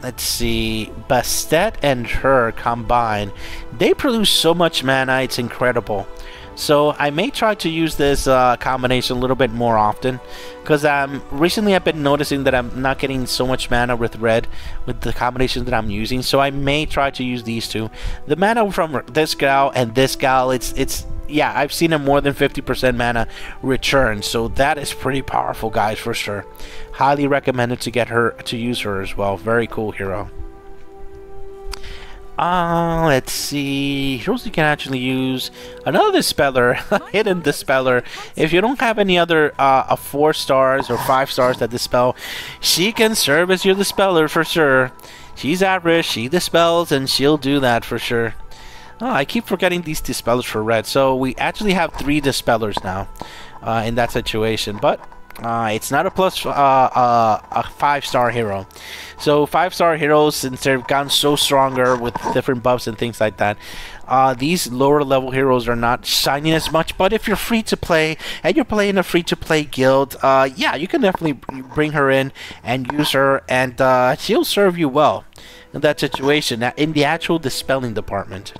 Let's see, Bastet and her combined, they produce so much mana, it's incredible. So I may try to use this combination a little bit more often, because recently I've been noticing that I'm not getting so much mana with red with the combinations that I'm using. So I may try to use these two. The mana from this gal and this gal, it's yeah, I've seen a more than 50% mana return. So that is pretty powerful, guys, for sure. Highly recommended to use her as well. Very cool hero. Let's see. Heroes you can actually use. Another Dispeller, hidden Dispeller. If you don't have any other 4 stars or 5 stars that dispel, she can serve as your Dispeller for sure. She's average, she dispels, and she'll do that for sure. Oh, I keep forgetting these Dispellers for red. So we actually have 3 Dispellers now in that situation. But it's not a plus a 5-star hero. So 5-star heroes, since they've gotten so stronger with different buffs and things like that, these lower level heroes are not shining as much. But if you're free to play and you're playing a free to play guild, yeah, you can definitely bring her in and use her, and she'll serve you well in that situation. Now, in the actual dispelling department,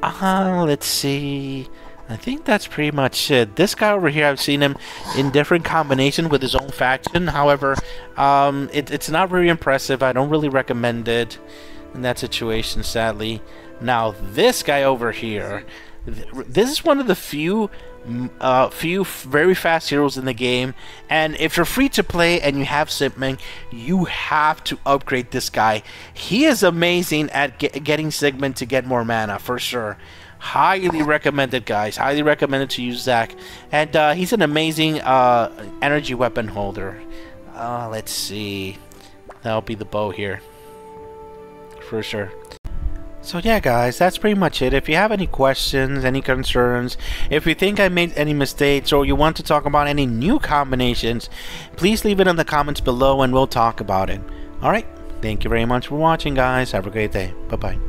let's see. I think that's pretty much it. This guy over here, I've seen him in different combinations with his own faction. However, it's not very impressive. I don't really recommend it in that situation, sadly. Now, this guy over here, this is one of the few very fast heroes in the game, and if you're free to play and you have Sigmund, you have to upgrade this guy. He is amazing at getting Sigmund to get more mana for sure. Highly recommended, guys. Highly recommended to use Zach, and he's an amazing energy weapon holder. Let's see, that'll be the bow here for sure. So yeah, guys, that's pretty much it. If you have any questions, any concerns, if you think I made any mistakes, or you want to talk about any new combinations, please leave it in the comments below and we'll talk about it. Alright, thank you very much for watching, guys. Have a great day. Bye-bye.